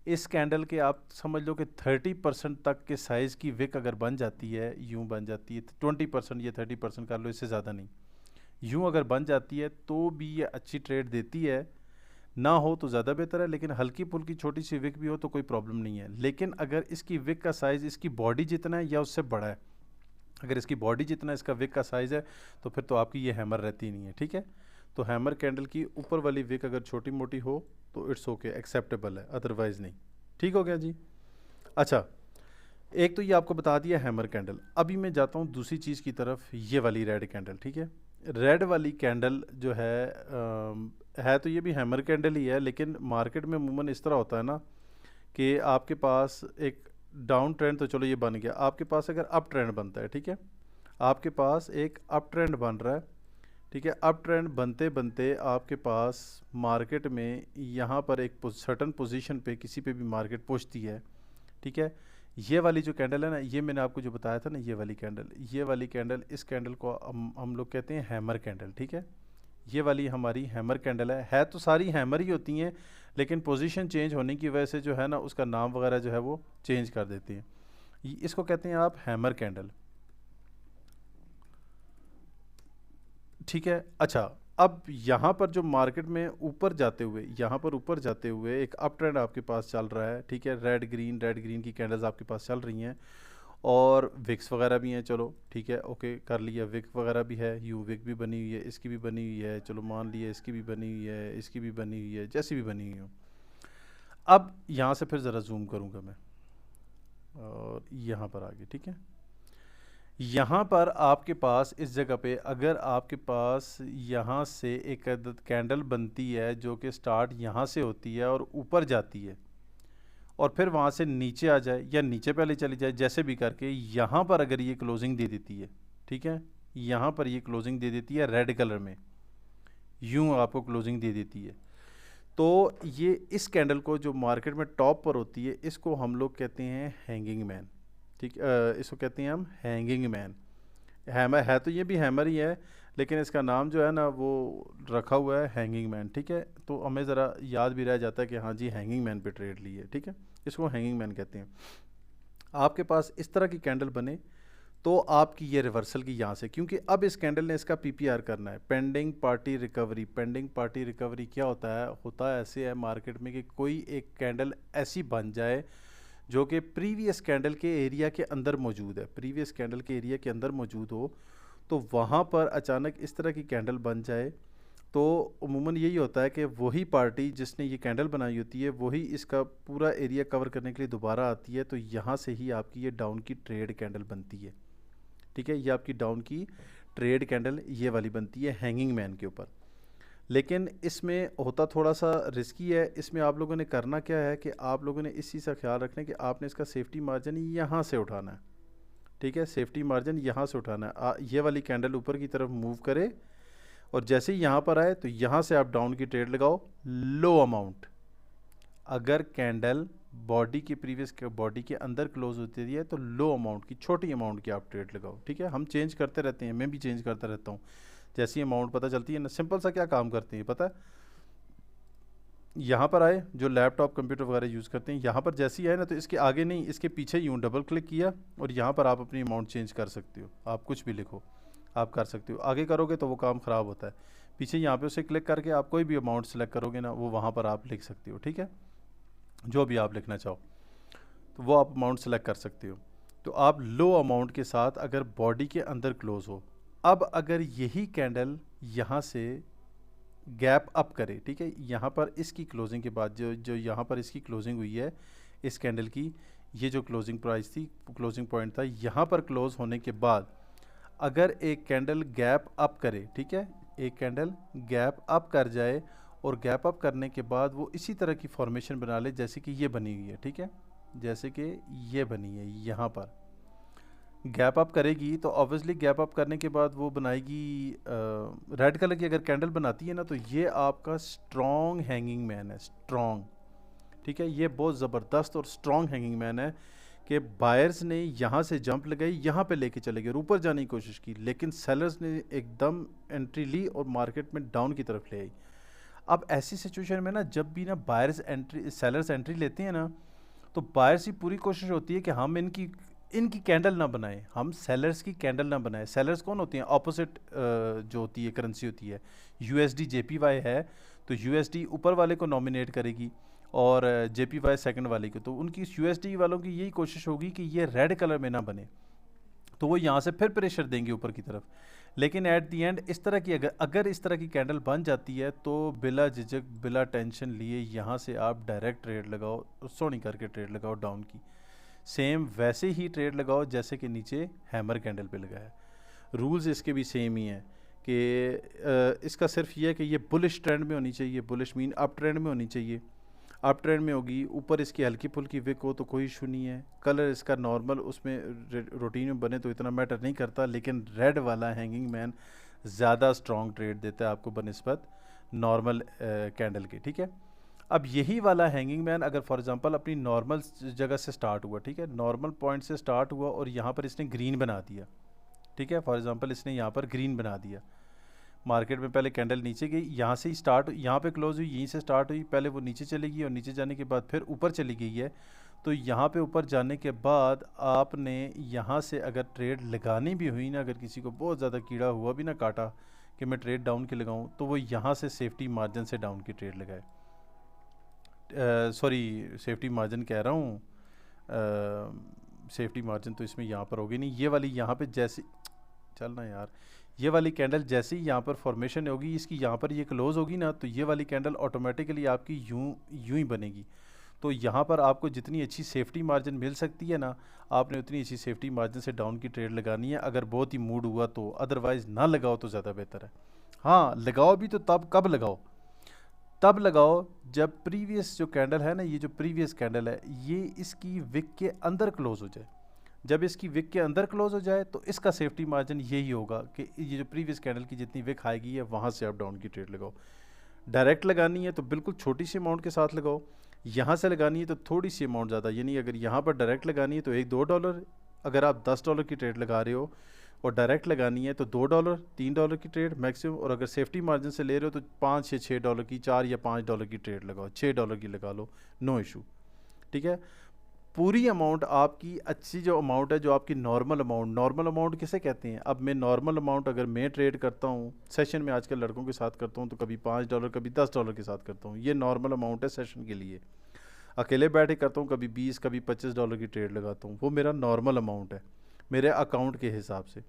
इस कैंडल के आप समझ लो कि 30% तक के साइज़ की विक अगर बन जाती है, यूं बन जाती है, 20% या 30% कर लो, इससे ज़्यादा नहीं, यूं अगर बन जाती है तो भी ये अच्छी ट्रेड देती है। ना हो तो ज़्यादा बेहतर है, लेकिन हल्की फुल्की छोटी सी विक भी हो तो कोई प्रॉब्लम नहीं है। लेकिन अगर इसकी विक का साइज़ इसकी बॉडी जितना है या उससे बड़ा है, अगर इसकी बॉडी जितना इसका विक का साइज़ है तो फिर तो आपकी ये हैमर रहती नहीं है, ठीक है। तो हैमर कैंडल की ऊपर वाली विक अगर छोटी मोटी हो तो इट्स ओके, एक्सेप्टेबल है, अदरवाइज़ नहीं, ठीक हो गया जी। अच्छा, एक तो ये आपको बता दिया हैमर कैंडल। अभी मैं जाता हूँ दूसरी चीज़ की तरफ, ये वाली रेड कैंडल, ठीक है। रेड वाली कैंडल जो है तो ये भी हैमर कैंडल ही है, लेकिन मार्केट में अमूमन इस तरह होता है ना कि आपके पास एक डाउन ट्रेंड, तो चलो ये बन गया, आपके पास अगर अप ट्रेंड बनता है, ठीक है, आपके पास एक अप ट्रेंड बन रहा है, ठीक है। अप ट्रेंड बनते बनते आपके पास मार्केट में यहाँ पर एक सर्टन पोजीशन पे किसी पे भी मार्केट पहुँचती है, ठीक है। ये वाली जो कैंडल है ना, ये मैंने आपको जो बताया था ना, ये वाली कैंडल, इस कैंडल को हम लोग कहते हैं हैमर कैंडल, ठीक है। ये वाली हमारी हैमर कैंडल है तो सारी हैमर ही होती हैं, लेकिन पोजीशन चेंज होने की वजह से जो है ना उसका नाम वगैरह जो है वो चेंज कर देते हैं। इसको कहते हैं आप हैमर कैंडल, ठीक है। अच्छा, अब यहाँ पर जो मार्केट में ऊपर जाते हुए, यहाँ पर ऊपर जाते हुए एक अप ट्रेंड आपके पास चल रहा है, ठीक है। रेड ग्रीन की कैंडल्स आपके पास चल रही हैं और विक्स वगैरह भी हैं, चलो ठीक है, ओके कर लिया। विक वगैरह भी है, यू विक भी बनी हुई है, इसकी भी बनी हुई है, चलो मान लिया, इसकी भी बनी हुई है, इसकी भी बनी हुई है, जैसी भी बनी हुई हो। अब यहाँ से फिर ज़रा जूम करूँगा मैं और यहाँ पर आगे, ठीक है। यहाँ पर आपके पास इस जगह पे अगर आपके पास यहाँ से एक अदद कैंडल बनती है जो कि स्टार्ट यहाँ से होती है और ऊपर जाती है और फिर वहाँ से नीचे आ जाए या नीचे पहले चली जाए, जैसे भी करके यहाँ पर अगर ये क्लोजिंग दे देती है, ठीक है, यहाँ पर ये क्लोजिंग दे देती है रेड कलर में, यूँ आपको क्लोजिंग दे देती है, तो ये इस कैंडल को जो मार्केट में टॉप पर होती है इसको हम लोग कहते हैं हैंगिंग मैन, ठीक। इसको कहते हैं हम हैंगिंग मैन। हैमर है तो ये भी हैमर ही है, लेकिन इसका नाम जो है ना वो रखा हुआ है हैंगिंग मैन, ठीक है। तो हमें ज़रा याद भी रह जाता है कि हाँ जी हैंगिंग मैन पे ट्रेड ली है, ठीक है। इसको हैंगिंग मैन कहते हैं। आपके पास इस तरह की कैंडल बने तो आपकी ये रिवर्सल की यहाँ से, क्योंकि अब इस कैंडल ने इसका पीपीआर करना है, pending party recovery. Pending party recovery क्या होता है? होता ऐसे है मार्केट में कि कोई एक कैंडल ऐसी बन जाए जो कि प्रीवियस कैंडल के एरिया के अंदर मौजूद है, प्रीवियस कैंडल के एरिया के अंदर मौजूद हो, तो वहाँ पर अचानक इस तरह की कैंडल बन जाए तो उमूमन यही होता है कि वही पार्टी जिसने ये कैंडल बनाई होती है वही इसका पूरा एरिया कवर करने के लिए दोबारा आती है, तो यहाँ से ही आपकी ये डाउन की ट्रेड कैंडल बनती है, ठीक है। ये आपकी डाउन की ट्रेड कैंडल ये वाली बनती है हैंगिंग मैन के ऊपर। लेकिन इसमें होता थोड़ा सा रिस्की है। इसमें आप लोगों ने करना क्या है कि आप लोगों ने इस चीज़ का ख्याल रखना है कि आपने इसका सेफ्टी मार्जिन यहाँ से उठाना है, ठीक है। सेफ्टी मार्जिन यहाँ से उठाना है। ये वाली कैंडल ऊपर की तरफ मूव करे और जैसे ही यहाँ पर आए तो यहाँ से आप डाउन की ट्रेड लगाओ, लो अमाउंट। अगर कैंडल बॉडी के प्रीवियस बॉडी के अंदर क्लोज होती है तो लो अमाउंट की, छोटी अमाउंट की आप ट्रेड लगाओ, ठीक है। हम चेंज करते रहते हैं, मैं भी चेंज करता रहता हूँ, जैसी अमाउंट पता चलती है ना। सिंपल सा क्या काम करते हैं पता है? यहाँ पर आए, जो लैपटॉप कंप्यूटर वगैरह यूज़ करते हैं, यहाँ पर जैसे ही आए ना तो इसके आगे नहीं, इसके पीछे यूँ डबल क्लिक किया और यहाँ पर आप अपनी अमाउंट चेंज कर सकते हो। आप कुछ भी लिखो, आप कर सकते हो। आगे करोगे तो वो काम ख़राब होता है। पीछे यहाँ पे उसे क्लिक करके आप कोई भी अमाउंट सेलेक्ट करोगे ना, वो वहाँ पर आप लिख सकते हो, ठीक है। जो भी आप लिखना चाहो तो वो आप अमाउंट सेलेक्ट कर सकते हो। तो आप लो अमाउंट के साथ अगर बॉडी के अंदर क्लोज हो, अब अगर यही कैंडल यहाँ से गैप अप करे, ठीक है, यहाँ पर इसकी क्लोजिंग के बाद जो यहाँ पर इसकी क्लोजिंग हुई है इस कैंडल की, ये जो क्लोजिंग प्राइस थी, क्लोजिंग पॉइंट था, यहाँ पर क्लोज होने के बाद अगर एक कैंडल गैप अप करे, ठीक है, एक कैंडल गैप अप कर जाए और गैप अप करने के बाद वो इसी तरह की फॉर्मेशन बना ले जैसे कि ये बनी हुई है, ठीक है, जैसे कि ये बनी है। यहाँ पर गैप अप करेगी तो ऑब्वियसली गैप अप करने के बाद वो बनाएगी रेड कलर की अगर कैंडल बनाती है ना, तो ये आपका स्ट्रॉन्ग हैंगिंग मैन है, स्ट्रॉन्ग, ठीक है। ये बहुत ज़बरदस्त और स्ट्रॉन्ग हैंगिंग मैन है कि बायर्स ने यहाँ से जंप लगाई, यहाँ पे लेके चले गए, ऊपर जाने की कोशिश की, लेकिन सेलर्स ने एकदम एंट्री ली और मार्केट में डाउन की तरफ ले आई। अब ऐसी सिचुएशन में ना, जब भी ना सेलर्स एंट्री लेते हैं ना, तो बायर्स की पूरी कोशिश होती है कि हम इनकी इनकी कैंडल ना बनाएं, हम सेलर्स की कैंडल ना बनाएं। सेलर्स कौन होती हैं? ऑपोजिट जो होती है करेंसी होती है, यूएसडी जेपीवाई है, तो यूएसडी ऊपर वाले को नॉमिनेट करेगी और जेपीवाई सेकंड वाले को, तो उनकी यूएसडी वालों की यही कोशिश होगी कि ये रेड कलर में ना बने, तो वो यहाँ से फिर प्रेशर देंगे ऊपर की तरफ। लेकिन एट दी एंड इस तरह की अगर इस तरह की कैंडल बन जाती है तो बिला झिझक बिला टेंशन लिए यहाँ से आप डायरेक्ट ट्रेड लगाओ, सोनी करके ट्रेड लगाओ डाउन की, सेम वैसे ही ट्रेड लगाओ जैसे कि नीचे हैमर कैंडल पे लगाया है। रूल्स इसके भी सेम ही हैं कि इसका सिर्फ ये है कि ये बुलिश ट्रेंड में होनी चाहिए, बुलिश मीन अप ट्रेंड में होनी चाहिए, अप ट्रेंड में होगी, ऊपर इसकी हल्की फुल्की विक हो तो कोई इशू नहीं है, कलर इसका नॉर्मल उसमें रूटीन में बने तो इतना मैटर नहीं करता, लेकिन रेड वाला हैंगिंग मैन ज़्यादा स्ट्रॉन्ग ट्रेड देता है आपको बनिस्बत नॉर्मल कैंडल के, ठीक है। अब यही वाला हैंगिंग मैन अगर फॉर एग्जांपल अपनी नॉर्मल जगह से स्टार्ट हुआ, ठीक है, नॉर्मल पॉइंट से स्टार्ट हुआ और यहाँ पर इसने ग्रीन बना दिया, ठीक है, फॉर एग्जांपल इसने यहाँ पर ग्रीन बना दिया, मार्केट में पहले कैंडल नीचे गई, यहाँ से ही स्टार्ट, यहाँ पे क्लोज हुई, यहीं से स्टार्ट हुई, पहले वो नीचे चली गई और नीचे जाने के बाद फिर ऊपर चली गई है। तो यहाँ पे ऊपर जाने के बाद आपने यहाँ से अगर ट्रेड लगानी भी हुई ना, अगर किसी को बहुत ज़्यादा कीड़ा हुआ भी ना काटा कि कि मैं ट्रेड डाउन की लगाऊं, तो वो यहाँ से सेफ्टी मार्जिन से डाउन की ट्रेड लगाए। सॉरी, सेफ्टी मार्जिन कह रहा हूँ, सेफ्टी मार्जिन तो इसमें यहाँ पर होगी नहीं, ये वाली यहाँ पे जैसी, चलना यार, ये वाली कैंडल जैसे ही यहाँ पर फॉर्मेशन होगी, इसकी यहाँ पर ये क्लोज होगी ना, तो ये वाली कैंडल ऑटोमेटिकली आपकी यूं ही बनेगी। तो यहाँ पर आपको जितनी अच्छी सेफ्टी मार्जिन मिल सकती है ना, आपने उतनी अच्छी सेफ्टी मार्जिन से डाउन की ट्रेड लगानी है, अगर बहुत ही मूड हुआ तो। अदरवाइज़ ना लगाओ तो ज़्यादा बेहतर है। हाँ, लगाओ भी तो तब कब लगाओ, तब लगाओ जब प्रीवियस जो कैंडल है ना, ये जो प्रीवियस कैंडल है, ये इसकी विक के अंदर क्लोज हो जाए। जब इसकी विक के अंदर क्लोज हो जाए तो इसका सेफ्टी मार्जिन यही होगा कि ये जो प्रीवियस कैंडल की जितनी विक आएगी है, वहाँ से आप डाउन की ट्रेड लगाओ। डायरेक्ट लगानी है तो बिल्कुल छोटी सी अमाउंट के साथ लगाओ, यहाँ से लगानी है तो थोड़ी सी अमाउंट ज़्यादा, यानी अगर यहाँ पर डायरेक्ट लगानी है तो $1-2, अगर आप $10 की ट्रेड लगा रहे हो और डायरेक्ट लगानी है तो $2 $3 की ट्रेड मैक्सिमम, और अगर सेफ्टी मार्जिन से ले रहे हो तो $5 या $6 की, $4 या $5 की ट्रेड लगाओ, $6 की लगा लो, नो इशू। ठीक है, पूरी अमाउंट आपकी अच्छी जो अमाउंट है, जो आपकी नॉर्मल अमाउंट किसे कहते हैं? अब मैं नॉर्मल अमाउंट अगर मैं ट्रेड करता हूँ सेशन में, आजकल लड़कों के साथ करता हूँ, तो कभी $5 कभी $10 के साथ करता हूँ, ये नॉर्मल अमाउंट है सेशन के लिए। अकेले बैठे करता हूँ कभी 20 कभी $25 की ट्रेड लगाता हूँ, वो मेरा नॉर्मल अमाउंट है मेरे अकाउंट के हिसाब से।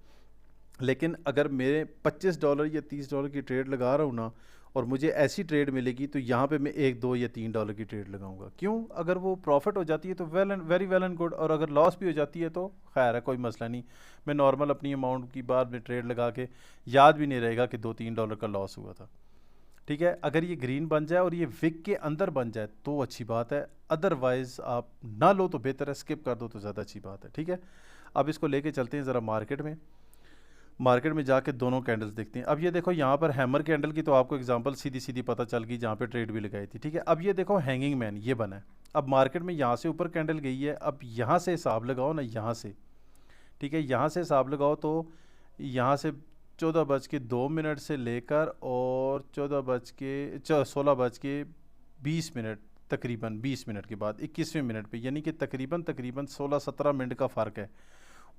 लेकिन अगर मेरे $25 या $30 की ट्रेड लगा रहा हूँ ना, और मुझे ऐसी ट्रेड मिलेगी, तो यहाँ पे मैं $1, $2 या $3 की ट्रेड लगाऊंगा। क्यों? अगर वो प्रॉफिट हो जाती है तो वेरी वेल एंड गुड, और अगर लॉस भी हो जाती है तो खैर है, कोई मसला नहीं। मैं नॉर्मल अपनी अमाउंट की बाद में ट्रेड लगा के याद भी नहीं रहेगा कि $2-3 का लॉस हुआ था। ठीक है, अगर ये ग्रीन बन जाए और ये विक के अंदर बन जाए तो अच्छी बात है, अदरवाइज़ आप ना लो तो बेहतर है, स्किप कर दो तो ज़्यादा अच्छी बात है। ठीक है, अब इसको लेके चलते हैं ज़रा मार्केट में जाके दोनों कैंडल्स देखते हैं। अब ये देखो, यहाँ पर हैमर कैंडल की तो आपको एग्जांपल सीधी सीधी पता चल गई, जहाँ पे ट्रेड भी लगाई थी। ठीक है, अब ये देखो हैंगिंग मैन ये बना है। अब मार्केट में यहाँ से ऊपर कैंडल गई है, अब यहाँ से हिसाब लगाओ ना, यहाँ से, ठीक है, यहाँ से हिसाब लगाओ तो यहाँ से 14:02 से लेकर और 16:20 तकरीबन 20 मिनट के बाद 21वें मिनट पे, यानी कि तकरीबन 16-17 मिनट का फ़र्क है।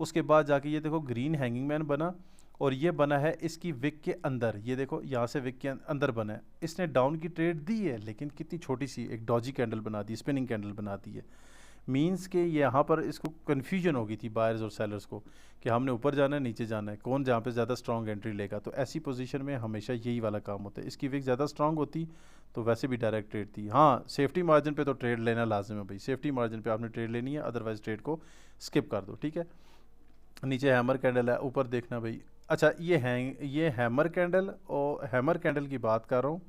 उसके बाद जाके ये देखो ग्रीन हैंगिंग मैन बना, और ये बना है इसकी विक के अंदर। ये देखो यहाँ से विक के अंदर बना है, इसने डाउन की ट्रेड दी है, लेकिन कितनी छोटी सी एक डॉजी कैंडल बना दी, स्पिनिंग कैंडल बना दी है। मींस के यहाँ पर इसको कन्फ्यूजन हो गई थी बायर्स और सेलर्स को कि हमने ऊपर जाना है नीचे जाना है, कौन जहाँ पे ज़्यादा स्ट्रॉन्ग एंट्री लेगा। तो ऐसी पोजीशन में हमेशा यही वाला काम होता है। इसकी विक ज़्यादा स्ट्रॉन्ग होती तो वैसे भी डायरेक्ट ट्रेड थी। हाँ, सेफ्टी मार्जिन पे तो ट्रेड लेना लाजिम है भाई, सेफ्टी मार्जिन पे आपने ट्रेड लेनी है, अदरवाइज ट्रेड को स्किप कर दो। ठीक है, नीचे हैमर कैंडल है, ऊपर देखना भाई। अच्छा, ये हैमर कैंडल और हैमर कैंडल की बात कर रहा हूँ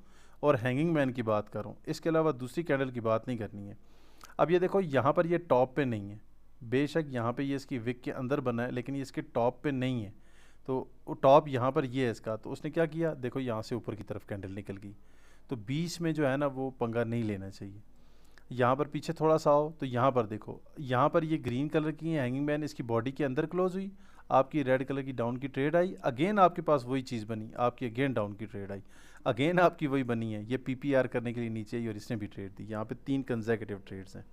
और हैंगिंग मैन की बात कर रहा हूँ, इसके अलावा दूसरी कैंडल की बात नहीं करनी है। अब ये देखो, यहाँ पर ये टॉप पे नहीं है, बेशक यहाँ पे ये इसकी विक के अंदर बना है, लेकिन ये इसके टॉप पे नहीं है। तो टॉप यहाँ पर ये है इसका, तो उसने क्या किया, देखो यहाँ से ऊपर की तरफ कैंडल निकल गई। तो बीच में जो है ना, वो पंगा नहीं लेना चाहिए। यहाँ पर पीछे थोड़ा सा आओ तो यहाँ पर देखो, यहाँ पर ये ग्रीन कलर की हैंगिंग मैन इसकी बॉडी के अंदर क्लोज हुई, आपकी रेड कलर की डाउन की ट्रेड आई, अगेन आपके पास वही चीज़ बनी, आपकी अगेन डाउन की ट्रेड आई, अगेन आपकी वही बनी है, ये पीपीआर करने के लिए नीचे आई और इसने भी ट्रेड दी। यहाँ पे 3 कंसेक्यूटिव ट्रेड्स हैं।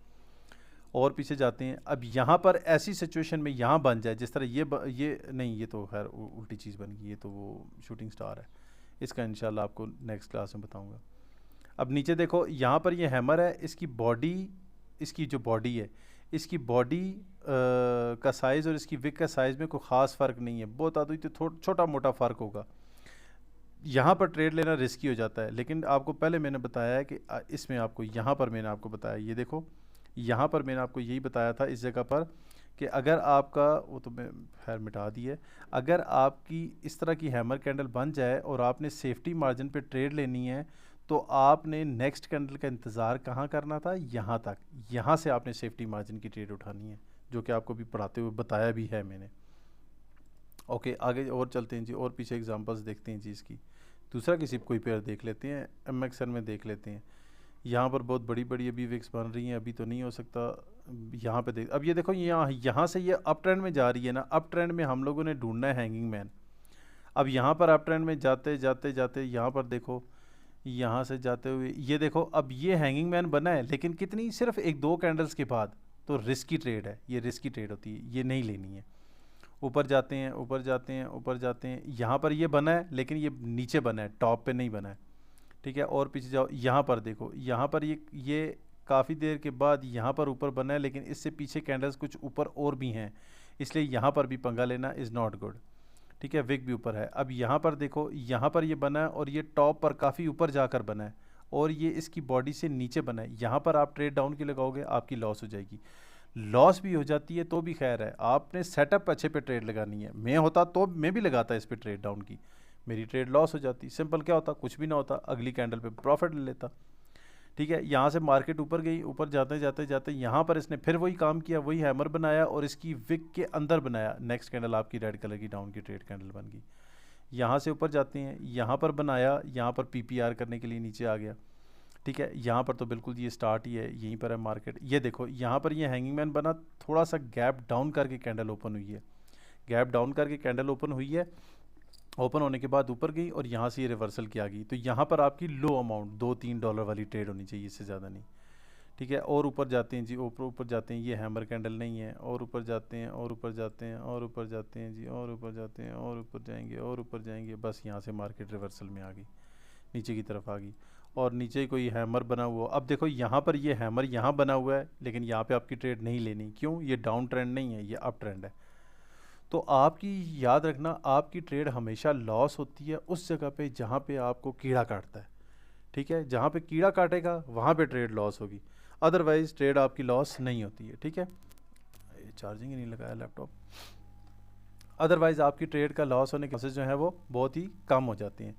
और पीछे जाते हैं, अब यहाँ पर ऐसी सिचुएशन में यहाँ बन जाए जिस तरह ये नहीं, ये तो खैर उल्टी चीज़ बन गई, ये तो वो शूटिंग स्टार है, इसका इंशाल्लाह आपको नेक्स्ट क्लास में बताऊँगा। अब नीचे देखो, यहाँ पर ये हैमर है, इसकी बॉडी, इसकी जो बॉडी है, इसकी बॉडी का साइज़ और इसकी विक का साइज़ में कोई ख़ास फ़र्क नहीं है, बहुत आदमी तो छोटा मोटा फ़र्क होगा। यहाँ पर ट्रेड लेना रिस्की हो जाता है, लेकिन आपको पहले मैंने बताया है कि इसमें आपको, यहाँ पर मैंने आपको बताया, ये देखो यहाँ पर मैंने आपको यही बताया था इस जगह पर कि अगर आपका, वो तो मैं खैर मिटा दी है, अगर आपकी इस तरह की हैमर कैंडल बन जाए और आपने सेफ्टी मार्जिन पे ट्रेड लेनी है, तो आपने नेक्स्ट कैंडल का इंतज़ार कहाँ करना था, यहाँ तक, यहाँ से आपने सेफ्टी मार्जिन की ट्रेड उठानी है, जो कि आपको भी पढ़ाते हुए बताया भी है मैंने। ओके, आगे और चलते हैं जी, और पीछे एग्जांपल्स देखते हैं जी इसकी। दूसरा किसी कोई पेयर देख लेते हैं, MXN में देख लेते हैं। यहाँ पर बहुत बड़ी बड़ी अभी विक्स बन रही हैं, अभी तो नहीं हो सकता। यहाँ पे देख, अब ये देखो, यहाँ से ये अप ट्रेंड में जा रही है ना, अप ट्रेंड में हम लोगों ने ढूंढना है हैंगिंग मैन। अब यहाँ पर अप ट्रेंड में जाते जाते जाते यहाँ पर देखो, यहाँ से जाते हुए ये देखो, अब ये हैंगिंग मैन बना है, लेकिन कितनी, सिर्फ 1-2 कैंडल्स के बाद। तो रिस्की ट्रेड है, ये रिस्की ट्रेड होती है, ये नहीं लेनी है। ऊपर जाते हैं, ऊपर जाते हैं, ऊपर जाते हैं, यहाँ पर ये बना है लेकिन ये नीचे बना है, टॉप पे नहीं बना है, ठीक है। और पीछे जाओ, यहाँ पर देखो, यहाँ पर ये काफ़ी देर के बाद यहाँ पर ऊपर बना है, लेकिन इससे पीछे कैंडल्स कुछ ऊपर और भी हैं, इसलिए यहाँ पर भी पंगा लेना इज़ नॉट गुड, ठीक है। विक भी ऊपर है। अब यहाँ पर देखो, यहाँ पर ये बना है और ये टॉप पर काफ़ी ऊपर जाकर बना है और ये इसकी बॉडी से नीचे बना है। यहाँ पर आप ट्रेड डाउन की लगाओगे, आपकी लॉस हो जाएगी। लॉस भी हो जाती है तो भी खैर है, आपने सेटअप अच्छे पे ट्रेड लगानी है। मैं होता तो मैं भी लगाता इस पे ट्रेड डाउन की, मेरी ट्रेड लॉस हो जाती, सिंपल। क्या होता, कुछ भी ना होता, अगली कैंडल पे प्रॉफिट ले लेता, ठीक है। यहाँ से मार्केट ऊपर गई, ऊपर जाते जाते जाते यहाँ पर इसने फिर वही काम किया, वही हैमर बनाया और इसकी विक के अंदर बनाया। नेक्स्ट कैंडल आपकी रेड कलर की डाउन की ट्रेड कैंडल बन गई। यहाँ से ऊपर जाते हैं, यहाँ पर बनाया, यहाँ पर पीपीआर करने के लिए नीचे आ गया, ठीक है। यहाँ पर तो बिल्कुल ये स्टार्ट ही है, यहीं पर है मार्केट। ये देखो, यहाँ पर ये हैंगिंग मैन बना, थोड़ा सा गैप डाउन करके कैंडल ओपन हुई है, गैप डाउन करके कैंडल ओपन हुई है। ओपन होने के बाद ऊपर गई और यहाँ से ये रिवर्सल की आ गई। तो यहाँ पर आपकी लो अमाउंट $2-3 वाली ट्रेड होनी चाहिए, इससे ज़्यादा नहीं, ठीक है। और ऊपर जाते हैं जी, ऊपर जाते हैं, ये हैमर कैंडल नहीं है, और ऊपर जाते हैं, और ऊपर जाते हैं, और ऊपर जाते हैं जी, और ऊपर जाते हैं, और ऊपर जाएंगे, और ऊपर जाएंगे, बस यहाँ से मार्केट रिवर्सल में आ गई, नीचे की तरफ आ गई और नीचे कोई हैमर बना हुआ। अब देखो, यहाँ पर ये हैमर यहाँ बना हुआ है, लेकिन यहाँ पे आपकी ट्रेड नहीं लेनी। क्यों? ये डाउन ट्रेंड नहीं है, ये अप ट्रेंड है। तो आपकी याद रखना, आपकी ट्रेड हमेशा लॉस होती है उस जगह पे जहाँ पे आपको कीड़ा काटता है, ठीक है। जहाँ पे कीड़ा काटेगा वहाँ पे ट्रेड लॉस होगी, अदरवाइज ट्रेड आपकी लॉस नहीं होती है, ठीक है। ये चार्जिंग ही नहीं लगाया लैपटॉप। अदरवाइज आपकी ट्रेड का लॉस होने के चांसेस जो है वो बहुत ही कम हो जाते हैं।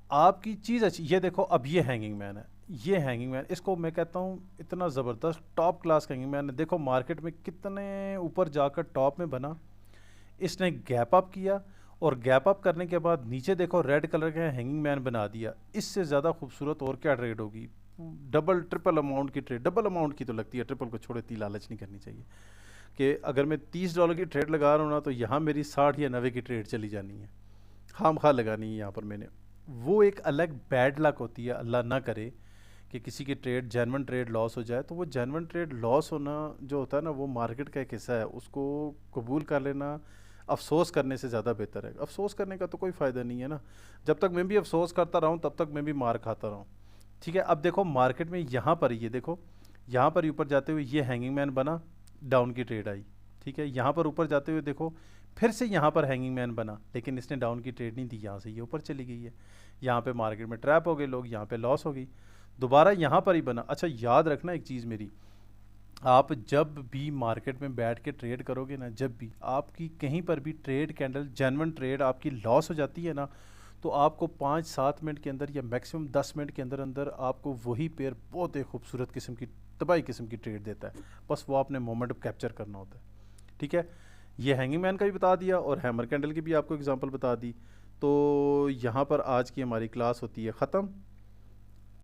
आपकी चीज़ अच्छी, ये देखो, अब ये हैंगिंग मैन है, ये हैंगिंग मैन, इसको मैं कहता हूँ इतना ज़बरदस्त टॉप क्लास हैंगिंग मैन है। देखो मार्केट में कितने ऊपर जाकर टॉप में बना, इसने गैप अप किया और गैप अप करने के बाद नीचे देखो रेड कलर का हैंगिंग मैन बना दिया। इससे ज़्यादा खूबसूरत और क्या ट्रेड होगी? डबल ट्रिपल अमाउंट की ट्रेड, डबल अमाउंट की तो लगती है, ट्रिपल को छोड़े, इतनी लालच नहीं करनी चाहिए कि अगर मैं $30 की ट्रेड लगा रहा हूँ ना, तो यहाँ मेरी 60 या 90 की ट्रेड चली जानी है, खाम खा लगानी है यहाँ पर मैंने। वो एक अलग बैड लक होती है, अल्लाह ना करे कि किसी की ट्रेड, जेन्युइन ट्रेड लॉस हो जाए। तो वो जेन्युइन ट्रेड लॉस होना जो होता है ना, वो मार्केट का एक हिस्सा है, उसको कबूल कर लेना अफसोस करने से ज़्यादा बेहतर है। अफसोस करने का तो कोई फ़ायदा नहीं है ना, जब तक मैं भी अफसोस करता रहूँ तब तक मैं भी मार खाता रहूँ, ठीक है। अब देखो मार्केट में यहाँ पर, ये देखो यहाँ पर ऊपर जाते हुए ये हैंगिंग मैन बना, डाउन की ट्रेड आई, ठीक है। यहाँ पर ऊपर जाते हुए देखो फिर से यहाँ पर हैंगिंग मैन बना, लेकिन इसने डाउन की ट्रेड नहीं दी, यहाँ से ये ऊपर चली गई है। यहाँ पे मार्केट में ट्रैप हो गए लोग, यहाँ पे लॉस हो गई, दोबारा यहाँ पर ही बना। अच्छा याद रखना एक चीज़ मेरी, आप जब भी मार्केट में बैठ के ट्रेड करोगे ना, जब भी आपकी कहीं पर भी ट्रेड कैंडल, जेन्युइन ट्रेड आपकी लॉस हो जाती है ना, तो आपको 5-7 मिनट के अंदर या मैक्सिमम 10 मिनट के अंदर अंदर आपको वही पेयर बहुत एक खूबसूरत किस्म की, तबाही किस्म की ट्रेड देता है। बस वो आपने मोमेंट कैप्चर करना होता है, ठीक है। ये हैंगिंग मैन का भी बता दिया और हैमर कैंडल की भी आपको एग्जांपल बता दी। तो यहाँ पर आज की हमारी क्लास होती है ख़त्म।